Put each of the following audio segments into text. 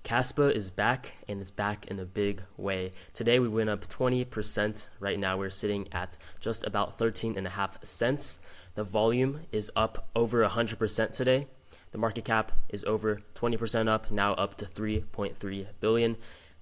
Kaspa is back, and it's back in a big way. Today we went up 20%. Right now we're sitting at just about 13.5 cents. The volume is up over 100% today. The market cap is over 20% up, now up to 3.3 billion.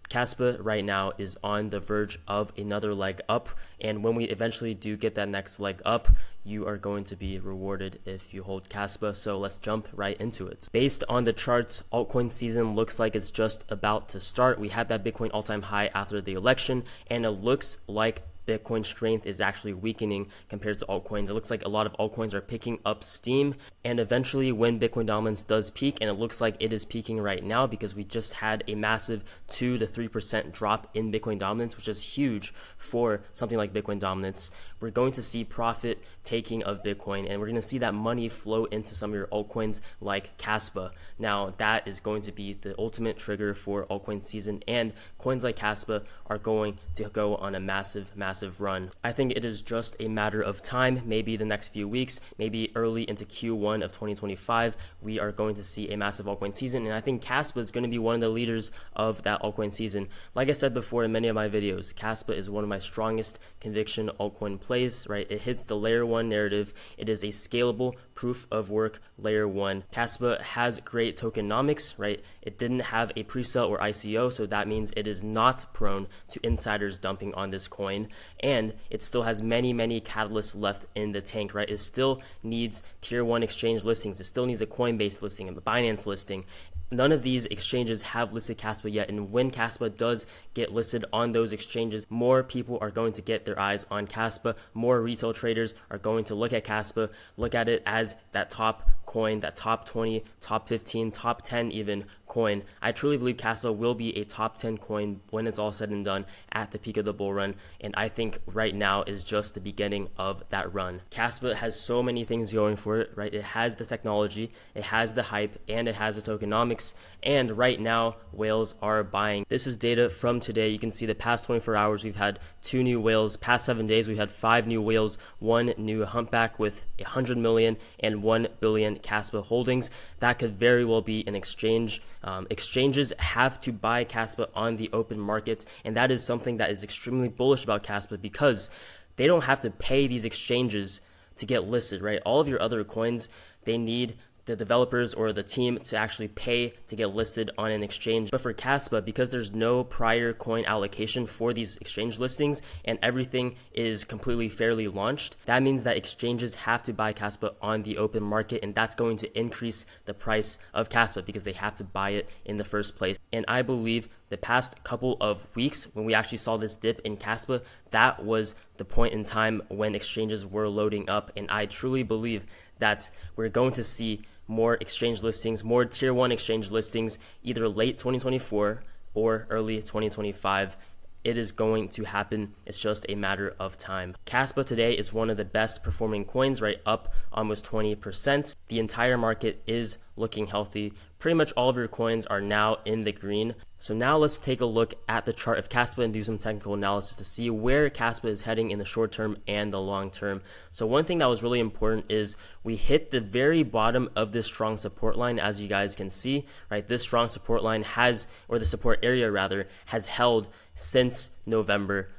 Kaspa right now is on the verge of another leg up, and when we eventually do get that next leg up, you are going to be rewarded if you hold Kaspa. So let's jump right into it. Based on the charts, altcoin season looks like it's just about to start. We had that Bitcoin all-time high after the election, and it looks like Bitcoin strength is actually weakening compared to altcoins. It looks like a lot of altcoins are picking up steam, and eventually when Bitcoin dominance does peak, and it looks like it is peaking right now because we just had a massive 2 to 3% drop in Bitcoin dominance, which is huge for something like Bitcoin dominance. We're going to see profit taking of Bitcoin, and we're going to see that money flow into some of your altcoins like Kaspa. Now that is going to be the ultimate trigger for altcoin season, and coins like Kaspa are going to go on a massive run. I think it is just a matter of time, maybe the next few weeks, maybe early into Q1 of 2025, we are going to see a massive altcoin season, and I think Kaspa is going to be one of the leaders of that altcoin season. Like I said before in many of my videos, Kaspa is one of my strongest conviction altcoin plays, right? It hits the layer 1 narrative. It is a scalable proof of work layer 1. Kaspa has great tokenomics, right? It didn't have a pre-sale or ICO, so that means it is not prone to insiders dumping on this coin, and it still has many catalysts left in the tank, right? It still needs tier 1 exchange listings. It still needs a Coinbase listing, a Binance listing. None of these exchanges have listed Kaspa yet, and when Kaspa does get listed on those exchanges, more people are going to get their eyes on Kaspa. More retail traders are going to look at Kaspa, look at it as that top coin, that top 20, top 15, top 10 even coin. I truly believe Kaspa will be a top 10 coin when it's all said and done at the peak of the bull run, and I think right now is just the beginning of that run. Kaspa has so many things going for it, right? It has the technology, it has the hype, and it has the tokenomics, and right now whales are buying. This is data from today. You can see the past 24 hours we've had 2 new whales. Past 7 days we've had 5 new whales, 1 new humpback with 100 million and 1 billion Kaspa holdings. That could very well be an exchange. Exchanges have to buy Kaspa on the open market, and that is something that is extremely bullish about Kaspa because they don't have to pay these exchanges to get listed, right? All of your other coins, they need the developers or the team to actually pay to get listed on an exchange. But for Kaspa, because there's no prior coin allocation for these exchange listings and everything is completely fairly launched, that means that exchanges have to buy Kaspa on the open market, and that's going to increase the price of Kaspa because they have to buy it in the first place. And I believe the past couple of weeks when we actually saw this dip in Kaspa, that was the point in time when exchanges were loading up, and I truly believe that we're going to see more exchange listings, more tier 1 exchange listings, either late 2024 or early 2025. It is going to happen. It's just a matter of time. Kaspa today is one of the best performing coins, right? Up almost 20%. The entire market is looking healthy. Pretty much all of your coins are now in the green. So now let's take a look at the chart of Kaspa and do some technical analysis to see where Kaspa is heading in the short term and the long term. So one thing that was really important is we hit the very bottom of this strong support line, as you guys can see, right? This strong support line has, or the support area rather, has held since November.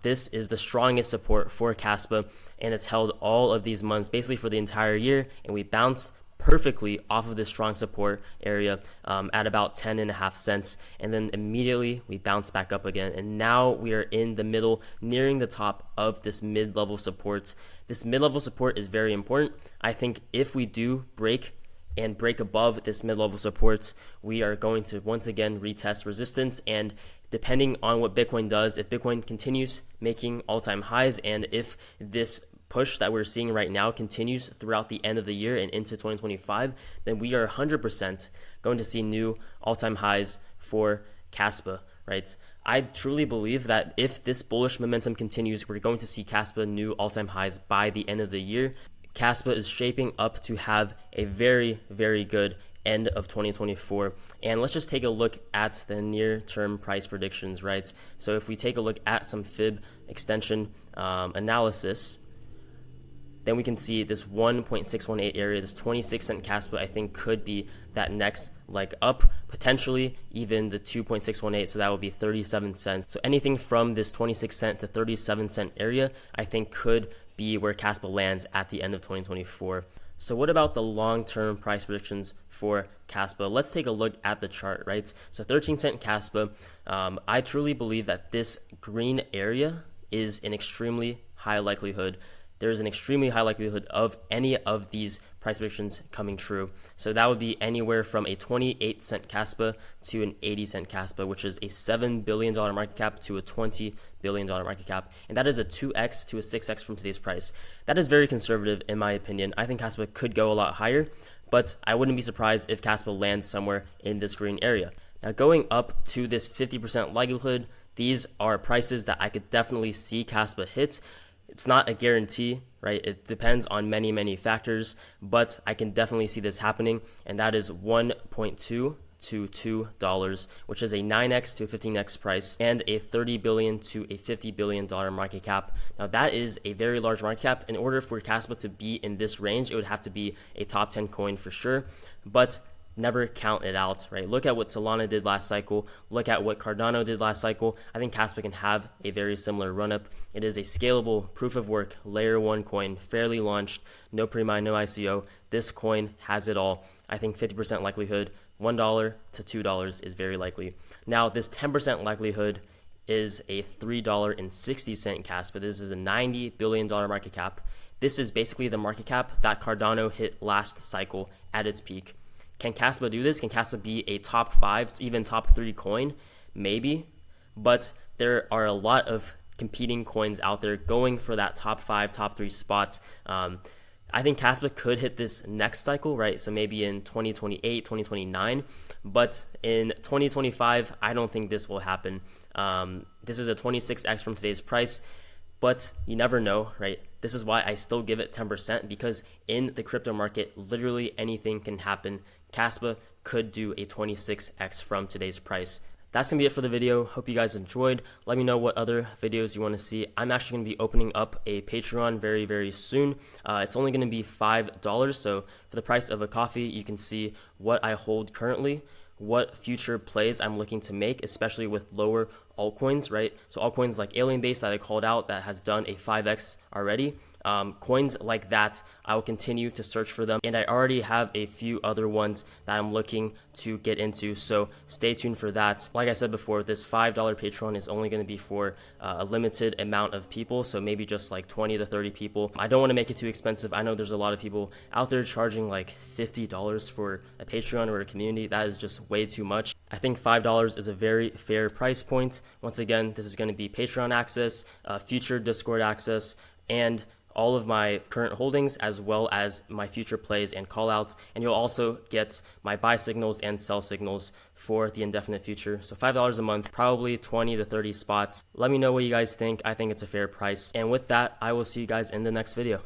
This is the strongest support for Kaspa, and it's held all of these months, basically for the entire year, and we bounced perfectly off of this strong support area at about 10.5 cents, and then immediately we bounced back up again, and now we are in the middle, nearing the top of this mid-level support. This mid-level support is very important. I think if we do break above this mid-level supports, we are going to once again retest resistance, and depending on what Bitcoin does, if Bitcoin continues making all-time highs, and if this push that we're seeing right now continues throughout the end of the year and into 2025, then we are 100% going to see new all-time highs for Kaspa, right? I truly believe that if this bullish momentum continues, we're going to see Kaspa new all-time highs by the end of the year. Kaspa is shaping up to have a very good end of 2024. And let's just take a look at the near-term price predictions, right? So if we take a look at some fib extension analysis, then we can see this 1.618 area, this 26-cent Kaspa, I think could be that next leg up, potentially even the 2.618, so that would be 37 cents. So anything from this 26-cent to 37-cent area, I think could be where Kaspa lands at the end of 2024. So what about the long-term price predictions for Kaspa? Let's take a look at the chart, right? So 13-cent Kaspa, I truly believe that this green area is an extremely high likelihood. There's an extremely high likelihood of any of these price predictions coming true. So that would be anywhere from a 28-cent Kaspa to an 80-cent Kaspa, which is a $7 billion market cap to a $20 billion market cap. And that is a 2x to a 6x from today's price. That is very conservative in my opinion. I think Kaspa could go a lot higher, but I wouldn't be surprised if Kaspa lands somewhere in this green area. Now going up to this 50% likelihood, these are prices that I could definitely see Kaspa hit. It's not a guarantee, right? It depends on many, many factors, but I can definitely see this happening, and that is 1.2 to $2, which is a 9x to a 15x price and a $30 billion to a $50 billion market cap. Now that is a very large market cap. In order for Kaspa to be in this range, it would have to be a top 10 coin for sure, but never count it out, right? Look at what Solana did last cycle. Look at what Cardano did last cycle. I think Kaspa can have a very similar run-up. It is a scalable, proof-of-work, layer 1 coin, fairly launched, no pre-mine, no ICO. This coin has it all. I think 50% likelihood, $1 to $2 is very likely. Now, this 10% likelihood is a $3.60 Kaspa. This is a $90 billion market cap. This is basically the market cap that Cardano hit last cycle at its peak. Can Kaspa do this? Can Kaspa be a top 5, even top 3 coin? Maybe, but there are a lot of competing coins out there going for that top 5, top 3 spots. I think Kaspa could hit this next cycle, right? So maybe in 2028, 2029, but in 2025, I don't think this will happen. This is a 26x from today's price, but you never know, right? This is why I still give it 10%, because in the crypto market, literally anything can happen. Kaspa could do a 26x from today's price. That's going to be it for the video. Hope you guys enjoyed. Let me know what other videos you want to see. I'm actually going to be opening up a Patreon very, very soon. It's only going to be $5. So for the price of a coffee, you can see what I hold currently, what future plays I'm looking to make, especially with lower altcoins, right? So altcoins like Alien Base that I called out that has done a 5x already. Coins like that, I will continue to search for them, and I already have a few other ones that I'm looking to get into, so stay tuned for that. Like I said before, this $5 Patreon is only going to be for a limited amount of people, so maybe just like 20 to 30 people. I don't want to make it too expensive. I know there's a lot of people out there charging like $50 for a Patreon or a community. That is just way too much. I think $5 is a very fair price point. Once again, this is going to be Patreon access, future Discord access, and all of my current holdings, as well as my future plays and callouts. And you'll also get my buy signals and sell signals for the indefinite future. So $5 a month, probably 20 to 30 spots. Let me know what you guys think. I think it's a fair price. And with that, I will see you guys in the next video.